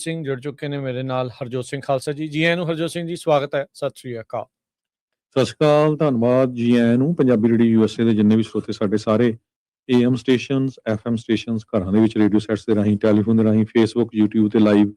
ਸਿੰਘ ਜੁੜ ਚੁੱਕੇ ਨੇ ਮੇਰੇ ਨਾਲ ਹਰਜੋਤ ਸਿੰਘ ਖਾਲਸਾ ਜੀ। ਜੀ ਆਇਆਂ ਨੂੰ ਹਰਜੋਤ ਸਿੰਘ ਜੀ, ਸਵਾਗਤ ਹੈ। ਸਤਿ ਸ਼੍ਰੀ ਅਕਾਲ। ਸਤਿ ਸ਼੍ਰੀ ਅਕਾਲ, ਧੰਨਵਾਦ ਜੀ ਆਇਆਂ ਨੂੰ। ਪੰਜਾਬੀ ਰੇਡੀਓ ਯੂਐਸਏ ਦੇ ਜਿੰਨੇ ਵੀ ਸਰੋਤੇ ਸਾਡੇ ਸਾਰੇ AM ਸਟੇਸ਼ਨਸ, FM ਸਟੇਸ਼ਨਸ, ਘਰਾਂ ਦੇ ਵਿੱਚ ਰੇਡੀਓ ਸੈਟਸ ਦੇ ਰਾਹੀਂ, ਟੈਲੀਫੋਨ ਦੇ ਰਾਹੀਂ, ਫੇਸਬੁੱਕ, YouTube ਤੇ ਲਾਈਵ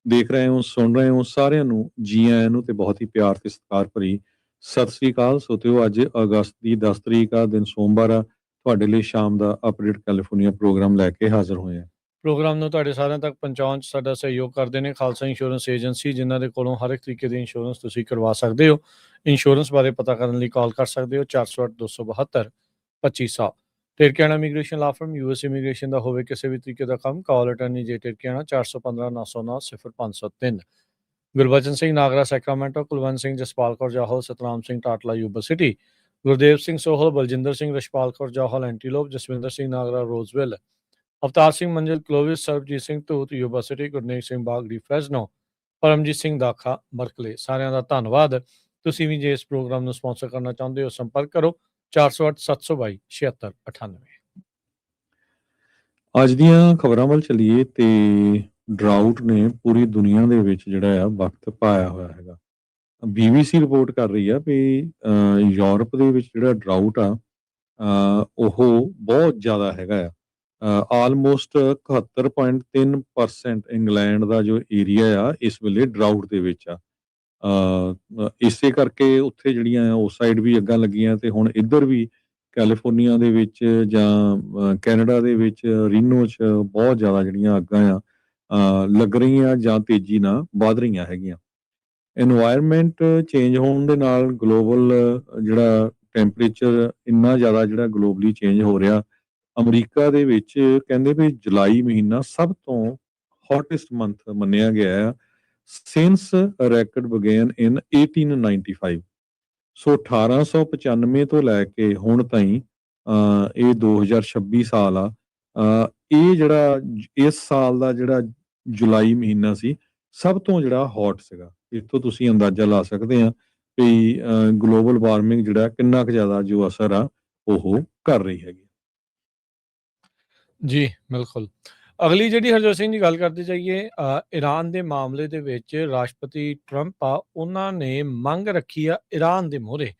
ਦੇਖ ਰਹੇ ਹੋ, ਸੁਣ ਰਹੇ ਹੋ, ਸਾਰਿਆਂ ਨੂੰ ਜੀ ਆਇਆਂ ਨੂੰ ਤੇ ਬਹੁਤ ਹੀ ਪਿਆਰ ਤੇ ਸਤਿਕਾਰ ਭਰੀ ਸਤਿ ਸ਼੍ਰੀ ਅਕਾਲ। ਸੋਤਿਓ, ਅੱਜ ਅਗਸਤ ਦੀ 10 ਤਰੀਕ ਆ, ਦਿਨ ਸੋਮਵਾਰ ਆ। ਤੁਹਾਡੇ ਲਈ ਸ਼ਾਮ ਦਾ ਅਪਡੇਟ ਕੈਲੀਫੋਰਨੀਆ ਪ੍ਰੋਗਰਾਮ ਲੈ ਕੇ ਹਾਜ਼ਰ ਹੋਏ ਆ। ਪ੍ਰੋਗਰਾਮ ਨੂੰ ਤੁਹਾਡੇ ਸਾਰਿਆਂ ਤੱਕ ਪਹੁੰਚਾਉਣ 'ਚ ਸਾਡਾ ਸਹਿਯੋਗ ਕਰਦੇ ਨੇ ਖਾਲਸਾ ਇੰਸ਼ੋਰੈਂਸ ਏਜੰਸੀ, ਜਿਨ੍ਹਾਂ ਦੇ ਕੋਲੋਂ ਹਰ ਇੱਕ ਤਰੀਕੇ ਦੀ ਇੰਸ਼ੋਰੈਂਸ ਤੁਸੀਂ ਕਰਵਾ ਸਕਦੇ ਹੋ। ਇੰਸ਼ੋਰੈਂਸ ਬਾਰੇ ਪਤਾ ਕਰਨ ਲਈ ਕਾਲ ਕਰ ਸਕਦੇ ਹੋ 408-272-2500। Tirkiana immigration law firm, US immigration ਦਾ ਹੋਵੇ ਕਿਸੇ ਵੀ ਤਰੀਕੇ ਦਾ ਕੰਮ, call attorney J Tirkiana 415-909-0503। Gurbachan Singh Nagra Sacramento, Kulwant Singh Jaspal Kaur Johal, Satnam Singh Tatla Yuba City, Gurdev Singh Sohal, Baljinder Singh Rachhpal Kaur Johal Antelope, Jaswinder Singh Nagra Roseville, Avtar Singh Manzil Clovis, Sarabjit Singh Dhoot Yuba City, Gurnek Singh Bagri Fresno, Paramjit Singh Dakha Berkeley. ਸਾਰਿਆਂ ਦਾ ਧੰਨਵਾਦ। ਤੁਸੀਂ ਵੀ ਜੇ ਇਸ ਪ੍ਰੋਗਰਾਮ ਨੂੰ ਸਪਾਂਸਰ ਕਰਨਾ ਚਾਹੁੰਦੇ ਹੋ, ਸੰਪਰਕ ਕਰੋ 408-722-7698। ਅੱਜ ਦੀਆਂ ਖਬਰਾਂ ਵੱਲ ਚੱਲੀਏ ਤੇ ਡਰਾਊਟ ਨੇ ਪੂਰੀ ਦੁਨੀਆ ਦੇ ਵਿੱਚ ਜਿਹੜਾ ਆ ਵਕਤ ਪਾਇਆ ਹੋਇਆ ਹੈਗਾ। BBC ਰਿਪੋਰਟ ਕਰ ਰਹੀ ਆ ਵੀ ਯੂਰਪ ਦੇ ਵਿੱਚ ਜਿਹੜਾ ਡਰਾਊਟ ਆ ਉਹ ਬਹੁਤ ਜ਼ਿਆਦਾ ਹੈਗਾ ਆ। ਆਲਮੋਸਟ 71.3% ਇੰਗਲੈਂਡ ਦਾ ਜੋ ਏਰੀਆ ਆ ਇਸ ਵੇਲੇ ਡਰਾਊਟ ਦੇ ਵਿੱਚ ਆ। ਇਸੇ ਕਰਕੇ ਉੱਥੇ ਜਿਹੜੀਆਂ ਉਸ ਸਾਈਡ ਵੀ ਅੱਗਾਂ ਲੱਗੀਆਂ ਤੇ ਹੁਣ ਇੱਧਰ ਵੀ ਕੈਲੀਫੋਰਨੀਆ ਦੇ ਵਿੱਚ ਜਾਂ ਕੈਨੇਡਾ ਦੇ ਵਿੱਚ ਰੀਨੋ 'ਚ ਬਹੁਤ ਜ਼ਿਆਦਾ ਜਿਹੜੀਆਂ ਅੱਗਾਂ ਆ ਲੱਗ ਰਹੀਆਂ ਜਾਂ ਤੇਜ਼ੀ ਨਾਲ ਵੱਧ ਰਹੀਆਂ ਹੈਗੀਆਂ। ਇਨਵਾਇਰਮੈਂਟ ਚੇਂਜ ਹੋਣ ਦੇ ਨਾਲ ਗਲੋਬਲ ਜਿਹੜਾ ਟੈਂਪਰੇਚਰ ਇੰਨਾ ਜ਼ਿਆਦਾ ਜਿਹੜਾ ਗਲੋਬਲੀ ਚੇਂਜ ਹੋ ਰਿਹਾ। ਅਮਰੀਕਾ ਦੇ ਵਿੱਚ ਕਹਿੰਦੇ ਵੀ ਜੁਲਾਈ ਮਹੀਨਾ ਸਭ ਤੋਂ ਹੌਟੈਸਟ ਮੰਥ ਮੰਨਿਆ ਗਿਆ ਆ ਸਿੰਸ ਰੈਕਡ ਬਿਗਨ ਇਨ 1895। ਸੋ 1895 ਤੋਂ ਲੈ ਕੇ ਹੁਣ ਤਾਈਂ ਇਹ 2026 ਸਾਲ ਆ। ਇਹ ਜਿਹੜਾ ਇਸ ਸਾਲ ਦਾ ਜਿਹੜਾ ਜੁਲਾਈ ਮਹੀਨਾ ਸੀ ਸਭ ਤੋਂ ਜਿਹੜਾ ਹੌਟ ਸੀਗਾ। ਇੱਥੋਂ ਤੁਸੀਂ ਅੰਦਾਜ਼ਾ ਲਾ ਸਕਦੇ ਆ ਵੀ ਗਲੋਬਲ ਵਾਰਮਿੰਗ ਜਿਹੜਾ ਕਿੰਨਾ ਕੁ ਜ਼ਿਆਦਾ ਜੋ ਅਸਰ ਆ ਉਹ ਕਰ ਰਹੀ ਹੈਗੀ। ਜੀ ਬਿਲਕੁਲ। ਅਗਲੀ ਜਿਹੜੀ ਹਰਜੋਤ ਸਿੰਘ ਜੀ ਗੱਲ ਕਰਦੇ ਜਾਈਏ, ਈਰਾਨ ਦੇ ਮਾਮਲੇ ਦੇ ਵਿੱਚ ਰਾਸ਼ਟਰਪਤੀ ਟਰੰਪ ਆ, ਉਹਨਾਂ ਨੇ ਮੰਗ ਰੱਖੀ ਆ ਈਰਾਨ ਦੇ ਮੂਹਰੇ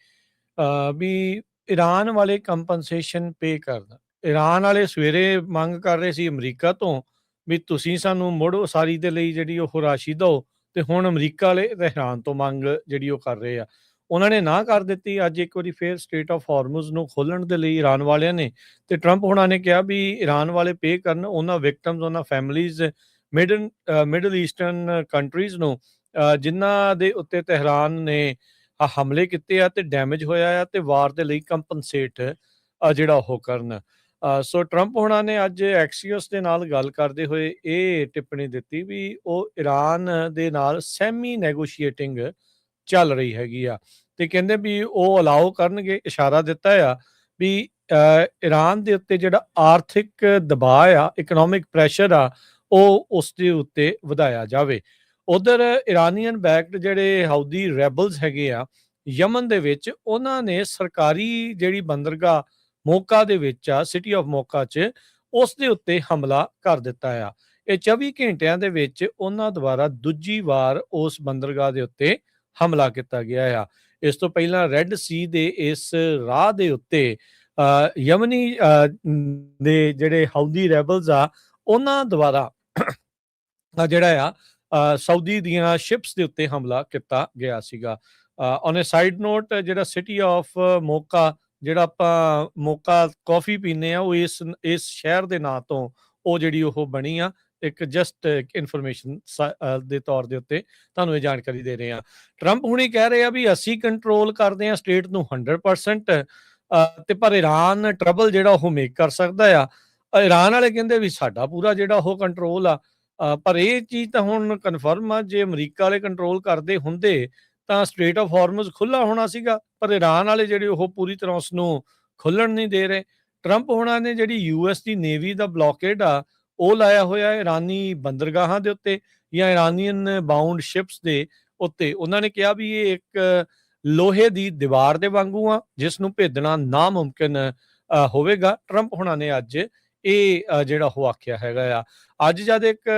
ਵੀ ਈਰਾਨ ਵਾਲੇ ਕੰਪਨਸੇਸ਼ਨ ਪੇ ਕਰਨ। ਈਰਾਨ ਵਾਲੇ ਸਵੇਰੇ ਮੰਗ ਕਰ ਰਹੇ ਸੀ ਅਮਰੀਕਾ ਤੋਂ ਵੀ ਤੁਸੀਂ ਸਾਨੂੰ ਮੁੜ ਉਸਾਰੀ ਦੇ ਲਈ ਜਿਹੜੀ ਉਹ ਰਾਸ਼ੀ ਦਿਓ, ਤੇ ਹੁਣ ਅਮਰੀਕਾ ਵਾਲੇ ਤਹਿਰਾਨ ਤੋਂ ਮੰਗ ਜਿਹੜੀ ਉਹ ਕਰ ਰਹੇ ਆ। ਉਹਨਾਂ ਨੇ ਨਾ ਕਰ ਦਿੱਤੀ। ਅੱਜ ਇੱਕ ਵਾਰੀ ਫੇਰ ਸਟ੍ਰੇਟ ਆਫ ਹਾਰਮੁਜ਼ ਨੂੰ ਖੋਲ੍ਹਣ ਦੇ ਲਈ ਈਰਾਨ ਵਾਲਿਆਂ ਨੇ, ਤੇ ਟਰੰਪ ਹੁਣਾਂ ਨੇ ਕਿਹਾ ਵੀ ਈਰਾਨ ਵਾਲੇ ਪੇ ਕਰਨ ਉਹਨਾਂ ਵਿਕਟਮਸ, ਉਹਨਾਂ ਫੈਮਲੀਜ਼ ਮਿਡਲ ਈਸਟਰਨ ਕੰਟਰੀਜ਼ ਨੂੰ ਜਿਨ੍ਹਾਂ ਦੇ ਉੱਤੇ ਤਹਿਰਾਨ ਨੇ ਹਮਲੇ ਕੀਤੇ ਆ ਤੇ ਡੈਮੇਜ ਹੋਇਆ ਆ, ਤੇ ਵਾਰ ਦੇ ਲਈ ਕੰਪਨਸੇਟ ਜਿਹੜਾ ਉਹ ਕਰਨ। ਸੋ ਟਰੰਪ ਹੁਣਾਂ ਨੇ ਅੱਜ ਐਕਸੀਓਸ ਦੇ ਨਾਲ ਗੱਲ ਕਰਦੇ ਹੋਏ ਇਹ ਟਿੱਪਣੀ ਦਿੱਤੀ ਵੀ ਉਹ ਈਰਾਨ ਦੇ ਨਾਲ ਸੈਮੀ ਨੈਗੋਸ਼ੀਏਟਿੰਗ ਚੱਲ ਰਹੀ ਹੈਗੀ ਆ, ਤੇ ਕਹਿੰਦੇ ਵੀ ਉਹ ਅਲਾਓ ਕਰਨਗੇ। ਇਸ਼ਾਰਾ ਦਿੱਤਾ ਆ ਵੀ ਈਰਾਨ ਦੇ ਉੱਤੇ ਜਿਹੜਾ ਆਰਥਿਕ ਦਬਾਅ ਆ, ਇਕਨੋਮਿਕ ਪ੍ਰੈਸ਼ਰ ਆ, ਉਹ ਉਸ ਦੇ ਉੱਤੇ ਵਧਾਇਆ ਜਾਵੇ। ਉਧਰ ਇਰਾਨੀਅਨ ਬੈਕਡ ਜਿਹੜੇ ਹਾਊਦੀ ਰੈਬਲਸ ਹੈਗੇ ਆ ਯਮਨ ਦੇ ਵਿੱਚ, ਉਹਨਾਂ ਨੇ ਸਰਕਾਰੀ ਜਿਹੜੀ ਬੰਦਰਗਾਹ ਮੋਕਾ ਦੇ ਵਿੱਚ ਆ, ਸਿਟੀ ਆਫ ਮੋਕਾ 'ਚ, ਉਸ ਦੇ ਉੱਤੇ ਹਮਲਾ ਕਰ ਦਿੱਤਾ ਆ। ਇਹ 24 ਘੰਟਿਆਂ ਦੇ ਵਿੱਚ ਉਹਨਾਂ ਦੁਆਰਾ ਦੂਜੀ ਵਾਰ ਉਸ ਬੰਦਰਗਾਹ ਦੇ ਉੱਤੇ ਹਮਲਾ ਕੀਤਾ ਗਿਆ ਆ। ਇਸ ਤੋਂ ਪਹਿਲਾਂ ਰੈੱਡ ਸੀ ਦੇ ਇਸ ਰਾਹ ਦੇ ਉੱਤੇ ਯਮਨੀ ਦੇ ਜਿਹੜੇ ਹਾਊਦੀ ਰੈਬਲਸ ਆ, ਉਹਨਾਂ ਦੁਆਰਾ ਜਿਹੜਾ ਆ ਸਾਊਦੀ ਦੀਆਂ ਸ਼ਿਪਸ ਦੇ ਉੱਤੇ ਹਮਲਾ ਕੀਤਾ ਗਿਆ ਸੀਗਾ। ਔਨ ਅ ਸਾਈਡ ਨੋਟ, ਜਿਹੜਾ ਸਿਟੀ ਆਫ ਮੋਕਾ, ਜਿਹੜਾ ਆਪਾਂ ਮੋਕਾ ਕਾਫੀ ਪੀਂਦੇ ਆ, ਉਹ ਇਸ ਸ਼ਹਿਰ ਦੇ ਨਾਂ ਤੋਂ ਉਹ ਜਿਹੜੀ ਉਹ ਬਣੀ ਆ। ਇੱਕ ਜਸਟ ਇਨਫੋਰਮੇਸ਼ਨ ਦੇ ਤੌਰ ਦੇ ਉੱਤੇ ਤੁਹਾਨੂੰ ਇਹ ਜਾਣਕਾਰੀ ਦੇ ਰਹੇ ਹਾਂ। ਟਰੰਪ ਹੁਣੀ ਕਹਿ ਰਹੇ ਆ ਵੀ ਅਸੀਂ ਕੰਟਰੋਲ ਕਰਦੇ ਹਾਂ ਸਟੇਟ ਨੂੰ 100%, ਤੇ ਪਰ ਈਰਾਨ ਟਰਬਲ ਜਿਹੜਾ ਉਹ ਮੇਕ ਕਰ ਸਕਦਾ ਆ। ਈਰਾਨ ਵਾਲੇ ਕਹਿੰਦੇ ਵੀ ਸਾਡਾ ਪੂਰਾ ਜਿਹੜਾ ਉਹ ਕੰਟਰੋਲ ਆ। ਪਰ ਇਹ ਚੀਜ਼ ਤਾਂ ਹੁਣ ਕਨਫਰਮ ਆ, ਜੇ ਅਮਰੀਕਾ ਵਾਲੇ ਕੰਟਰੋਲ ਕਰਦੇ ਹੁੰਦੇ ਤਾਂ ਸਟ੍ਰੇਟ ਆਫ ਹਾਰਮੁਜ਼ ਖੁੱਲ੍ਹਾ ਹੋਣਾ ਸੀਗਾ, ਪਰ ਈਰਾਨ ਵਾਲੇ ਜਿਹੜੇ ਉਹ ਪੂਰੀ ਤਰ੍ਹਾਂ ਉਸ ਨੂੰ ਖੁੱਲ੍ਹਣ ਨਹੀਂ ਦੇ ਰਹੇ। ਟਰੰਪ ਹੋਣਾ ਨੇ ਜਿਹੜੀ US ਦੀ ਨੇਵੀ ਦਾ ਬਲੌਕੇਡ ਆ ਉਹ ਲਾਇਆ ਹੋਇਆ ਇਰਾਨੀ ਬੰਦਰਗਾਹਾਂ ਦੇ ਉੱਤੇ ਜਾਂ ਇਰਾਨੀਅਨ ਬਾਉਂਡ ਸ਼ਿਪਸ ਦੇ ਉੱਤੇ। ਉਹਨਾਂ ਨੇ ਕਿਹਾ ਵੀ ਇਹ ਇੱਕ ਲੋਹੇ ਦੀ ਦੀਵਾਰ ਦੇ ਵਾਂਗੂ ਆ, ਜਿਸ ਨੂੰ ਭੇਦਣਾ ਨਾਮੁਮਕਿਨ ਹੋਵੇਗਾ। ਟਰੰਪ ਹੋਣਾ ਨੇ ਅੱਜ ਇਹ ਜਿਹੜਾ ਉਹ ਆਖਿਆ ਹੈਗਾ ਆ। ਅੱਜ ਜਦ ਇੱਕ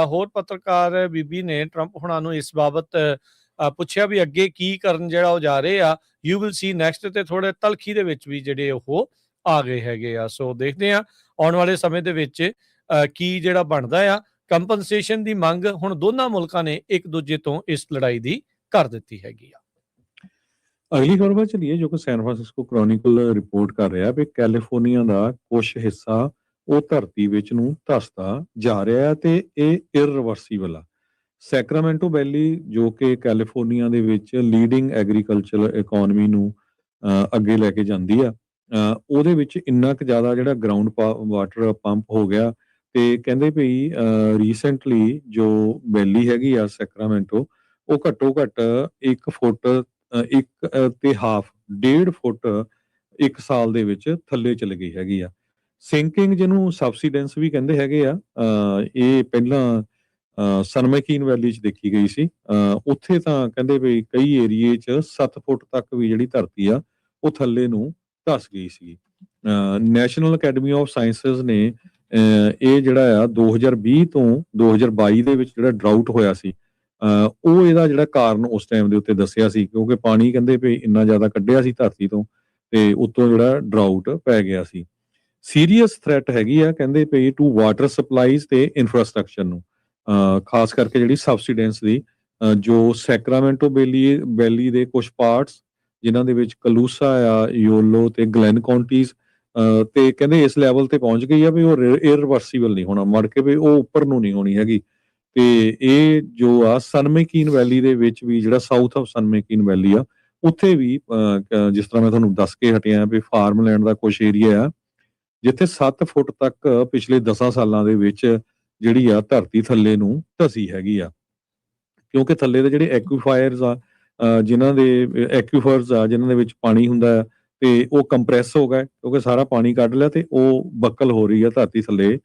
ਹੋਰ ਪੱਤਰਕਾਰ ਬੀਬੀ ਨੇ ਟਰੰਪ ਹੁਣਾਂ ਨੂੰ ਇਸ ਬਾਬਤ ਪੁੱਛਿਆ ਵੀ ਅੱਗੇ ਕੀ ਕਰਨ ਜਿਹੜਾ ਉਹ ਜਾ ਰਹੇ ਆ, ਯੂ ਵਿਲ ਸੀ ਨੈਕਸਟ, ਤੇ ਥੋੜੇ ਤਲਖੀ ਦੇ ਵਿੱਚ ਵੀ ਜਿਹੜੇ ਉਹ ਆ ਗਏ ਹੈਗੇ ਆ। ਸੋ ਦੇਖਦੇ ਆ ਆਉਣ ਵਾਲੇ ਸਮੇਂ ਦੇ ਵਿੱਚ ਕੀ ਜਿਹੜਾ ਬਣਦਾ ਆ। ਕੰਪਨਸੇਸ਼ਨ ਦੀ ਮੰਗ ਹੁਣ ਦੋਨਾਂ ਮੁਲਕਾਂ ਨੇ ਇੱਕ ਦੂਜੇ ਤੋਂ ਇਸ ਲੜਾਈ ਦੀ ਕਰ ਦਿੱਤੀ ਹੈਗੀ ਆ। ਅਗਲੀ ਖਬਰ ਵੱਲ ਚਲੀਏ, ਜੋ ਕਿ ਸੈਨ ਫਰਾਂਸਿਸਕੋ ਕ੍ਰੋਨਿਕਲ ਰਿਪੋਰਟ ਕਰ ਰਿਹਾ ਵੀ ਕੈਲੀਫੋਰਨੀਆ ਦਾ ਕੁਝ ਹਿੱਸਾ ਉਹ ਧਰਤੀ ਵਿੱਚ ਨੂੰ ਧੱਸਦਾ ਜਾ ਰਿਹਾ ਹੈ ਤੇ ਇਹ ਇਰਰਿਵਰਸੀਬਲ ਆ। ਸੈਕਰਾਮੈਂਟੋ ਵੈਲੀ ਜੋ ਕਿ ਕੈਲੀਫੋਰਨੀਆ ਦੇ ਵਿੱਚ ਲੀਡਿੰਗ ਐਗਰੀਕਲਚਰ ਇਕਨੋਮੀ ਨੂੰ ਅੱਗੇ ਲੈ ਕੇ ਜਾਂਦੀ ਆ, ਉਹਦੇ ਵਿੱਚ ਇੰਨਾ ਕੁ ਜ਼ਿਆਦਾ ਜਿਹੜਾ ਗਰਾਊਂਡ ਵਾਟਰ ਪੰਪ ਹੋ ਗਿਆ ਤੇ ਕਹਿੰਦੇ ਭਈ ਰੀਸੈਂਟਲੀ ਜੋ ਵੈਲੀ ਹੈਗੀ ਆ ਸੈਕਰਾਮੈਂਟੋ, ਉਹ ਘੱਟੋ ਘੱਟ 1 ਫੁੱਟ 1.5 ਫੁੱਟ 1 ਸਾਲ ਦੇ ਵਿੱਚ ਥੱਲੇ ਚਲੀ ਗਈ ਹੈਗੀ ਆ। ਸਿੰਕਿੰਗ ਜਿਹਨੂੰ ਸਬਸੀਡੈਂਸ ਵੀ ਕਹਿੰਦੇ ਹੈਗੇ ਆ, ਇਹ ਪਹਿਲਾਂ ਸਨਮੈਕੀਨ ਵੈਲੀ 'ਚ ਦੇਖੀ ਗਈ ਸੀ। ਉੱਥੇ ਤਾਂ ਕਹਿੰਦੇ ਵੀ ਕਈ ਏਰੀਏ 'ਚ 7 ਫੁੱਟ ਤੱਕ ਵੀ ਜਿਹੜੀ ਧਰਤੀ ਆ ਉਹ ਥੱਲੇ ਨੂੰ ਧੱਸ ਗਈ ਸੀ। ਨੈਸ਼ਨਲ ਅਕੈਡਮੀ ਆਫ ਸਾਇੰਸਜ਼ ਨੇ ਇਹ ਜਿਹੜਾ ਆ 2020 ਤੋਂ 2022 ਦੇ ਵਿੱਚ ਜਿਹੜਾ ਡਰਾਊਟ ਹੋਇਆ ਸੀ, ਉਹ ਇਹਦਾ ਜਿਹੜਾ ਕਾਰਨ ਉਸ ਟਾਈਮ ਦੇ ਉੱਤੇ ਦੱਸਿਆ ਸੀ, ਕਿਉਂਕਿ ਪਾਣੀ ਕਹਿੰਦੇ ਵੀ ਇੰਨਾ ਜ਼ਿਆਦਾ ਕੱਢਿਆ ਸੀ ਧਰਤੀ ਤੋਂ ਤੇ ਉੱਤੋਂ ਜਿਹੜਾ ਡਰਾਊਟ ਪੈ ਗਿਆ ਸੀ। ਸੀਰੀਅਸ ਥ੍ਰੈਟ ਹੈਗੀ ਆ ਕਹਿੰਦੇ ਪਈ ਟੂ ਵਾਟਰ ਸਪਲਾਈਜ਼ ਤੇ ਇਨਫਰਾਸਟ੍ਰਕਚਰ ਨੂੰ, ਖਾਸ ਕਰਕੇ ਜਿਹੜੀ ਸਬਸੀਡੈਂਸ ਦੀ ਜੋ ਸੈਕਰਾਮੈਂਟੋ ਵੈਲੀ ਦੇ ਕੁਝ ਪਾਰਟਸ ਜਿਨ੍ਹਾਂ ਦੇ ਵਿੱਚ ਕਲੂਸਾ ਆ, ਯੋਲੋ ਤੇ ਗਲੈਨ ਕਾਉਂਟੀਜ਼, ਤੇ ਕਹਿੰਦੇ ਇਸ ਲੈਵਲ ਤੇ ਪਹੁੰਚ ਗਈ ਆ ਵੀ ਉਹ ਇਰਰਿਵਰਸੀਬਲ ਨਹੀਂ ਹੋਣਾ, ਮੁੜ ਕੇ ਵੀ ਉਹ ਉੱਪਰ ਨੂੰ ਨਹੀਂ ਹੋਣੀ ਹੈਗੀ। ਤੇ ਇਹ ਜੋ ਆ ਸਨਮੈਕੀਨ ਵੈਲੀ ਦੇ ਵਿੱਚ ਵੀ, ਜਿਹੜਾ ਸਾਊਥ ਆਫ ਸਨਮੈਕੀਨ ਵੈਲੀ ਆ, ਉੱਥੇ ਵੀ ਜਿਸ ਤਰ੍ਹਾਂ ਮੈਂ ਤੁਹਾਨੂੰ ਦੱਸ ਕੇ ਹਟਿਆ ਵੀ ਫਾਰਮਲੈਂਡ ਦਾ ਕੁਝ ਏਰੀਆ ਆ ਜਿੱਥੇ 7 ਫੁੱਟ ਤੱਕ ਪਿਛਲੇ 10 ਸਾਲਾਂ ਦੇ ਵਿੱਚ ਜਿਹੜੀ ਆ ਧਰਤੀ ਥੱਲੇ ਨੂੰ ਧਸੀ ਹੈਗੀ ਆ, ਕਿਉਂਕਿ ਥੱਲੇ ਦੇ ਜਿਹੜੇ ਐਕੁਆਫਾਇਰਸ ਆ, ਜਿਨ੍ਹਾਂ ਦੇ ਐਕੁਆਫਰਸ ਆ ਜਿਨ੍ਹਾਂ ਦੇ ਵਿੱਚ ਪਾਣੀ ਹੁੰਦਾ ਹੈ ਤੇ ਉਹ ਕੰਪਰੈਸ ਹੋ ਗਏ, ਕਿਉਂਕਿ ਸਾਰਾ ਪਾਣੀ ਕੱਢ ਲਿਆ ਤੇ ਉਹ ਬੱਕਲ ਹੋ ਰਹੀ ਆ, ਧਰਤੀ ਥੱਲੇ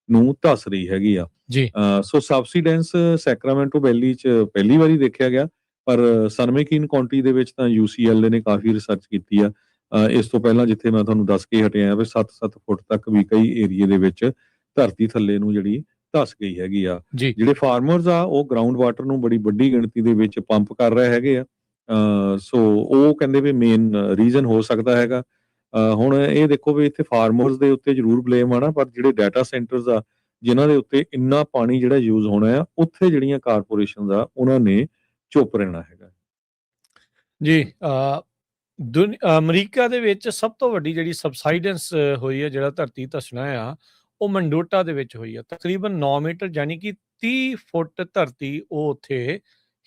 ਨੂੰ ਧਸ ਰਹੀ ਹੈਗੀ ਆ। ਜੀ ਸੋ ਸਬਸੀਡੈਂਸ ਸੈਕਰਾਮੈਂਟੋ ਵੈਲੀ 'ਚ ਪਹਿਲੀ ਵਾਰੀ ਦੇਖਿਆ ਗਿਆ, ਪਰ ਸਨਮੈਕੀਨ ਕਾਉਂਟੀ ਦੇ ਵਿੱਚ ਤਾਂ UCLA ਨੇ ਕਾਫੀ ਰਿਸਰਚ ਕੀਤੀ ਆ। ਇਸ ਤੋਂ ਪਹਿਲਾਂ ਜਿੱਥੇ ਮੈਂ ਤੁਹਾਨੂੰ ਦੱਸ ਕੇ ਹਟਿਆ ਵੀ 7-7 ਫੁੱਟ ਤੱਕ ਵੀ ਕਈ ਏਰੀਏ ਦੇ ਵਿੱਚ ਧਰਤੀ ਥੱਲੇ ਨੂੰ ਜਿਹੜੀ ਧਸ ਗਈ ਹੈਗੀ ਆ। ਜੀ ਜਿਹੜੇ ਫਾਰਮਰਸ ਆ ਉਹ ਗਰਾਊਂਡ ਵਾਟਰ ਨੂੰ ਬੜੀ ਵੱਡੀ ਗਿਣਤੀ ਦੇ ਵਿੱਚ ਪੰਪ ਕਰ ਰਹੇ ਹੈਗੇ ਆ। ਸੋ ਉਹ ਕਹਿੰਦੇ ਵੀ ਮੇਨ ਰੀਜ਼ਨ ਹੋ ਸਕਦਾ ਹੈਗਾ। ਹੁਣ ਇਹ ਦੇਖੋ ਵੀ ਇੱਥੇ ਫਾਰਮਰਸ ਦੇ ਉੱਤੇ ਜ਼ਰੂਰ ਬਲੇਮ ਆਣਾ, ਪਰ ਜਿਹੜੇ ਡਾਟਾ ਸੈਂਟਰਸ ਆ ਜਿਨ੍ਹਾਂ ਦੇ ਉੱਤੇ ਇੰਨਾ ਪਾਣੀ ਜਿਹੜਾ ਯੂਜ਼ ਹੋਣਾ ਆ, ਉੱਥੇ ਜਿਹੜੀਆਂ ਕਾਰਪੋਰੇਸ਼ਨਸ ਆ ਉਹਨਾਂ ਨੇ ਚੁੱਪ ਰਹਿਣਾ ਹੈਗਾ। ਜੀ ਅਮਰੀਕਾ ਦੇ ਵਿੱਚ ਸਭ ਤੋਂ ਵੱਡੀ ਜਿਹੜੀ ਸਬਸਾਈਡੈਂਸ ਹੋਈ ਹੈ, ਜਿਹੜਾ ਧਰਤੀ ਧਸਣਾ ਆ, ਉਹ ਮੰਡੋਟਾ ਦੇ ਵਿੱਚ ਹੋਈ ਆ। ਤਕਰੀਬਨ 9 ਮੀਟਰ ਯਾਨੀ ਕਿ 30 ਫੁੱਟ ਧਰਤੀ ਉਹ ਉੱਥੇ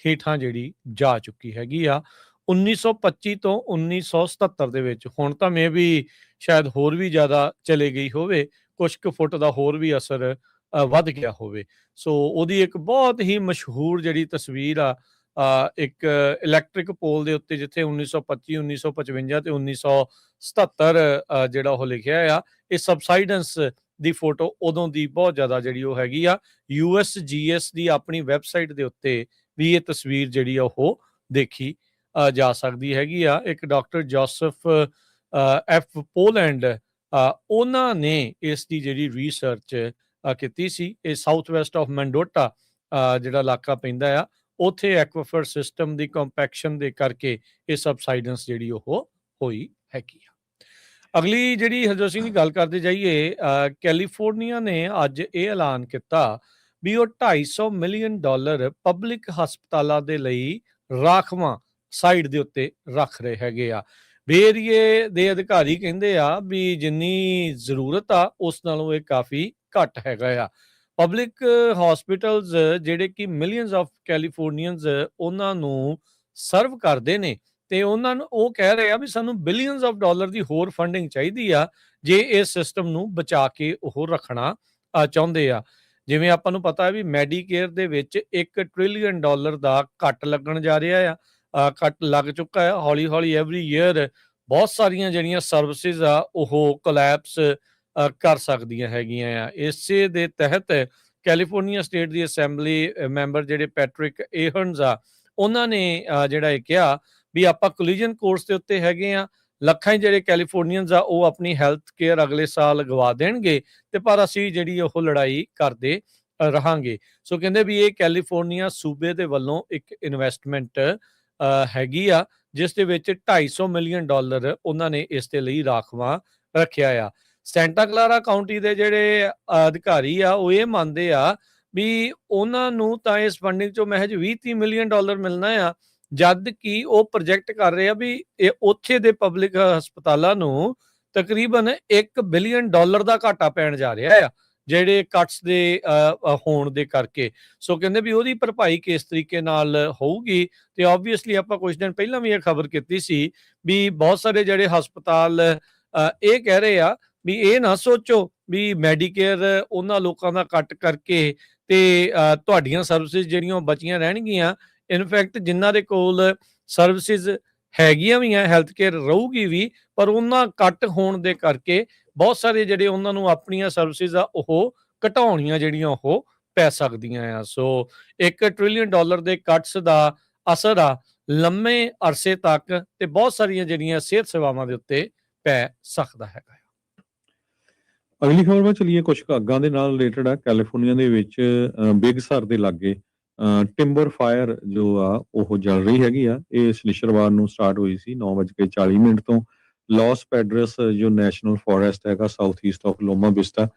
ਹੇਠਾਂ ਜਿਹੜੀ ਜਾ ਚੁੱਕੀ ਹੈਗੀ ਆ 1925 ਤੋਂ 1977 ਦੇ ਵਿੱਚ। ਹੁਣ ਤਾਂ ਮੇ ਵੀ ਸ਼ਾਇਦ ਹੋਰ ਵੀ ਜ਼ਿਆਦਾ ਚਲੇ ਗਈ ਹੋਵੇ, ਕੁਛ ਕੁ ਫੁੱਟ ਦਾ ਹੋਰ ਵੀ ਅਸਰ ਵੱਧ ਗਿਆ ਹੋਵੇ। ਸੋ ਉਹਦੀ ਇੱਕ ਬਹੁਤ ਹੀ ਮਸ਼ਹੂਰ ਜਿਹੜੀ ਤਸਵੀਰ ਆ, ਇੱਕ ਇਲੈਕਟ੍ਰਿਕ ਪੋਲ ਦੇ ਉੱਤੇ ਜਿੱਥੇ 1925 1955 ਤੇ 1977 ਜਿਹੜਾ ਉਹ ਲਿਖਿਆ ਆ, ਇਹ ਸਬਸਾਈਡੈਂਸ ਦੀ ਫੋਟੋ ਉਦੋਂ ਦੀ ਬਹੁਤ ਜ਼ਿਆਦਾ ਜਿਹੜੀ ਉਹ ਹੈਗੀ ਆ। USGS ਦੀ ਆਪਣੀ ਵੈਬਸਾਈਟ ਦੇ ਉੱਤੇ ਵੀ ਇਹ ਤਸਵੀਰ ਜਿਹੜੀ ਆ ਉਹ ਦੇਖੀ ਜਾ ਸਕਦੀ ਹੈਗੀ ਆ। ਇੱਕ ਡਾਕਟਰ ਜੋਸਫ F ਪੋਲੈਂਡ, ਉਹਨਾਂ ਨੇ ਇਸ ਦੀ ਜਿਹੜੀ ਰਿਸਰਚ ਕੀਤੀ ਸੀ। ਇਹ ਸਾਊਥ ਵੈਸਟ ਆਫ ਮੈਂਡੋਟਾ ਜਿਹੜਾ ਇਲਾਕਾ ਪੈਂਦਾ ਆ, ਉੱਥੇ ਐਕਵਾਫਰ ਸਿਸਟਮ ਦੀ ਕੰਪੈਕਸ਼ਨ ਦੇ ਕਰਕੇ ਇਹ ਸਬਸਾਈਡੈਂਸ ਜਿਹੜੀ ਉਹ ਹੋਈ ਹੈਗੀ ਆ। ਅਗਲੀ ਜਿਹੜੀ ਹਰਜੋਤ ਸਿੰਘ ਦੀ ਗੱਲ ਕਰਦੇ ਜਾਈਏ, ਕੈਲੀਫੋਰਨੀਆ ਨੇ ਅੱਜ ਇਹ ਐਲਾਨ ਕੀਤਾ ਵੀ ਉਹ $250 ਮਿਲੀਅਨ ਪਬਲਿਕ ਹਸਪਤਾਲਾਂ ਦੇ ਲਈ ਰਾਖਵਾਂ ਸਾਈਡ ਦੇ ਉੱਤੇ ਰੱਖ ਰਹੇ ਹੈਗੇ ਆ। ਏਰੀਏ ਦੇ ਅਧਿਕਾਰੀ ਕਹਿੰਦੇ ਆ ਵੀ ਜਿੰਨੀ ਜ਼ਰੂਰਤ ਆ ਉਸ ਨਾਲੋਂ ਇਹ ਕਾਫੀ ਘੱਟ ਹੈਗਾ ਆ। ਪਬਲਿਕ ਹਸਪੀਟਲਸ ਜਿਹੜੇ ਕਿ ਮਿਲੀਅਨਸ ਆਫ ਕੈਲੀਫੋਰਨੀਅਨਸ ਉਹਨਾਂ ਨੂੰ ਸਰਵ ਕਰਦੇ ਨੇ, ਤੇ ਉਹਨਾਂ ਨੂੰ ਉਹ ਕਹਿ ਰਹੇ ਆ ਵੀ ਸਾਨੂੰ ਬਿਲੀਅਨਸ ਆਫ ਡਾਲਰ ਦੀ ਹੋਰ ਫੰਡਿੰਗ ਚਾਹੀਦੀ ਆ ਜੇ ਇਸ ਸਿਸਟਮ ਨੂੰ ਬਚਾ ਕੇ ਉਹ ਰੱਖਣਾ ਚਾਹੁੰਦੇ ਆ। ਜਿਵੇਂ ਆਪਾਂ ਨੂੰ ਪਤਾ ਹੈ ਵੀ ਮੈਡੀਕੇਅਰ ਦੇ ਵਿੱਚ $1 ਟ੍ਰਿਲੀਅਨ ਦਾ ਕੱਟ ਲੱਗਣ ਜਾ ਰਿਹਾ ਆ, ਕੱਟ ਲੱਗ ਚੁੱਕਾ ਹੈ। ਹੌਲੀ ਹੌਲੀ ਐਵਰੀ ਈਅਰ ਬਹੁਤ ਸਾਰੀਆਂ ਜਿਹੜੀਆਂ ਸਰਵਿਸਿਜ਼ ਆ ਉਹ ਕੋਲੈਪਸ ਕਰ ਸਕਦੀਆਂ ਹੈਗੀਆਂ ਆ। ਇਸੇ ਦੇ ਤਹਿਤ ਕੈਲੀਫੋਰਨੀਆ ਸਟੇਟ ਦੀ ਅਸੈਂਬਲੀ ਮੈਂਬਰ ਜਿਹੜੇ ਪੈਟਰਿਕ ਏਹਰਨਸ ਆ, ਉਹਨਾਂ ਨੇ ਜਿਹੜਾ ਇਹ ਕਿਹਾ ਵੀ ਆਪਾਂ ਕੋਲੀਜਨ ਕੋਰਸ ਦੇ ਉੱਤੇ ਹੈਗੇ ਆ, ਲੱਖਾਂ ਹੀ ਜਿਹੜੇ ਕੈਲੀਫੋਰਨੀਅਨਸ ਆ ਉਹ ਆਪਣੀ ਹੈਲਥ ਕੇਅਰ ਅਗਲੇ ਸਾਲ ਗਵਾ ਦੇਣਗੇ, ਤੇ ਪਰ ਅਸੀਂ ਜਿਹੜੀ ਉਹ ਲੜਾਈ ਕਰਦੇ ਰਹਾਂਗੇ। ਸੋ ਕਹਿੰਦੇ ਵੀ ਇਹ ਕੈਲੀਫੋਰਨੀਆ ਸੂਬੇ ਦੇ ਵੱਲੋਂ ਇੱਕ ਇਨਵੈਸਟਮੈਂਟ ਹੈਗੀ ਆ, ਜਿਸ ਦੇ ਵਿੱਚ $250 ਮਿਲੀਅਨ ਉਹਨਾਂ ਨੇ ਇਸ ਦੇ ਲਈ ਰਾਖਵਾਂ ਰੱਖਿਆ ਆ। ਸੈਂਟਾ ਕਲਾਰਾ ਕਾਉਂਟੀ ਦੇ ਜਿਹੜੇ ਅਧਿਕਾਰੀ ਆ ਉਹ ਇਹ ਮੰਨਦੇ ਆ ਵੀ ਉਹਨਾਂ ਨੂੰ ਤਾਂ ਇਸ ਫੰਡਿੰਗ ਚੋਂ ਮਹਿਜ $20-30 ਮਿਲੀਅਨ ਮਿਲਣਾ ਆ, ਜਦ ਕਿ ਉਹ ਪ੍ਰੋਜੈਕਟ ਕਰ ਰਹੇ ਆ ਵੀ ਇਹ ਉੱਥੇ ਦੇ ਪਬਲਿਕ ਹਸਪਤਾਲਾਂ ਨੂੰ ਤਕਰੀਬਨ $1 ਬਿਲੀਅਨ ਦਾ ਘਾਟਾ ਪੈਣ ਜਾ ਰਿਹਾ ਆ, ਜਿਹੜੇ ਕੱਟਸ ਦੇ ਹੋਣ ਦੇ ਕਰਕੇ। ਸੋ ਕਹਿੰਦੇ ਵੀ ਉਹਦੀ ਭਰਪਾਈ ਕਿਸ ਤਰੀਕੇ ਨਾਲ ਹੋਊਗੀ, ਤੇ ਆਬਵੀਅਸਲੀ ਆਪਾਂ ਕੁਝ ਦਿਨ ਪਹਿਲਾਂ ਵੀ ਇਹ ਖਬਰ ਕੀਤੀ ਸੀ ਵੀ ਬਹੁਤ ਸਾਰੇ ਜਿਹੜੇ ਹਸਪਤਾਲ ਇਹ ਕਹਿ ਰਹੇ ਆ ਵੀ ਇਹ ਨਾ ਸੋਚੋ ਵੀ ਮੈਡੀਕੇਅਰ ਉਹਨਾਂ ਲੋਕਾਂ ਦਾ ਕੱਟ ਕਰਕੇ ਤੇ ਤੁਹਾਡੀਆਂ ਸਰਵਿਸਿਜ਼ ਜਿਹੜੀਆਂ ਬਚੀਆਂ ਰਹਿਣਗੀਆਂ। ਇਨਫੈਕਟ ਜਿਨ੍ਹਾਂ ਦੇ ਕੋਲ ਸਰਵਿਸਿਜ਼ ਹੈਗੀਆਂ ਵੀ ਆ, ਹੈਲਥ ਕੇਅਰ ਰਹੂਗੀ ਵੀ, ਪਰ ਉਹਨਾਂ ਕੱਟ ਹੋਣ ਦੇ ਕਰਕੇ ਬਹੁਤ ਸਾਰੇ ਜਿਹੜੇ ਉਹਨਾਂ ਨੂੰ ਆਪਣੀਆਂ ਸਰਵਿਸਿਜ਼ ਆ ਉਹ ਘਟਾਉਣੀਆਂ ਜਿਹੜੀਆਂ ਉਹ ਪੈ ਸਕਦੀਆਂ ਆ। ਸੋ $1 ਟ੍ਰਿਲੀਅਨ ਦੇ ਕੱਟਸ ਦਾ ਅਸਰ ਆ ਲੰਮੇ ਅਰਸੇ ਤੱਕ ਤੇ ਬਹੁਤ ਸਾਰੀਆਂ ਜਿਹੜੀਆਂ ਸਿਹਤ ਸੇਵਾਵਾਂ ਦੇ ਉੱਤੇ ਪੈ ਸਕਦਾ ਹੈਗਾ। ਅਗਲੀ ਖਬਰ ਵੱਲ ਚਲੀਏ, ਕੁਝ ਅੱਗਾਂ ਦੇ ਨਾਲ ਰਿਲੇਟਡ ਆ। ਕੈਲੀਫੋਰਨੀਆ ਦੇ ਵਿੱਚ ਬਿਗ ਸਰ ਦੇ ਲਾਗੇ ਟਿੰਬਰ ਫਾਇਰ ਜੋ ਆ ਉਹ ਜਲ ਰਹੀ ਹੈਗੀ ਆ। ਇਹ ਸ਼ਨੀਚਰਵਾਰ ਨੂੰ ਸਟਾਰਟ ਹੋਈ ਸੀ 9:40 ਤੋਂ। ਲਾਸ ਪੈਡਰਸ ਜੋ ਨੈਸ਼ਨਲ ਫੋਰੈਸਟ ਹੈਗਾ ਸਾਊਥ ਈਸਟ ਆਫ ਲੋਮਾ ਵਿਸਟਾ,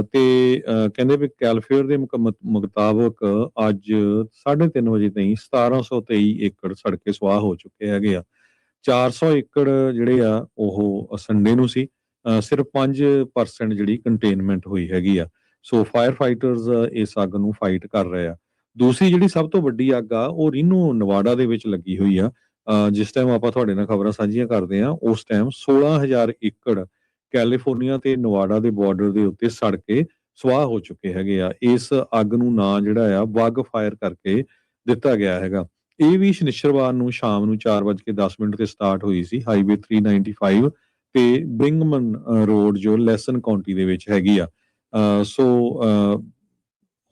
ਤੇ ਕਹਿੰਦੇ ਵੀ ਕੈਲੀਫੇਅਰ ਦੇ ਮੁਤਾਬਕ ਅੱਜ 3:30 ਵਜੇ ਤਾਈਂ 1723 ਏਕੜ ਸੜ ਕੇ ਸੁਆਹ ਹੋ ਚੁੱਕੇ ਹੈਗੇ ਆ। 400 ਏਕੜ ਜਿਹੜੇ ਆ ਉਹ ਸੰਡੇ ਨੂੰ ਸੀ। ਸਿਰਫ 5% ਜਿਹੜੀ ਕੰਟੇਨਮੈਂਟ ਹੋਈ ਹੈਗੀ ਆ। ਸੋ ਫਾਇਰ ਫਾਈਟਰਸ ਇਸ ਅੱਗ ਨੂੰ ਫਾਈਟ ਕਰ ਰਹੇ ਆ। ਦੂਸਰੀ ਜਿਹੜੀ ਸਭ ਤੋਂ ਵੱਡੀ ਅੱਗ ਆ ਉਹ ਰੀਨੋ ਨਵਾਡਾ ਦੇ ਵਿੱਚ ਲੱਗੀ ਹੋਈ ਆ। ਜਿਸ ਟਾਈਮ ਆਪਾਂ ਤੁਹਾਡੇ ਨਾਲ ਖਬਰਾਂ ਸਾਂਝੀਆਂ ਕਰਦੇ ਆ, ਉਸ ਟਾਈਮ 16,000 ਏਕੜ ਕੈਲੀਫੋਰਨੀਆ ਤੇ ਨਵਾਡਾ ਦੇ ਬਾਰਡਰ ਦੇ ਉੱਤੇ ਸੜ ਕੇ ਸੁਆਹ ਹੋ ਚੁੱਕੇ ਹੈਗੇ ਆ। ਇਸ ਅੱਗ ਨੂੰ ਨਾਂ ਜਿਹੜਾ ਆ ਵਗ ਫਾਇਰ ਕਰਕੇ ਦਿੱਤਾ ਗਿਆ ਹੈਗਾ। ਇਹ ਵੀ ਸ਼ਨੀਚਰਵਾਰ ਨੂੰ ਸ਼ਾਮ ਨੂੰ 4:10 ਤੇ ਸਟਾਰਟ ਹੋਈ ਸੀ ਹਾਈਵੇ 395 ਤੇ ਬ੍ਰਿੰਗਮਨ ਰੋਡ ਜੋ ਲੈਸਨ ਕਾਉਂਟੀ ਦੇ ਵਿੱਚ ਹੈਗੀ ਆ। ਸੋ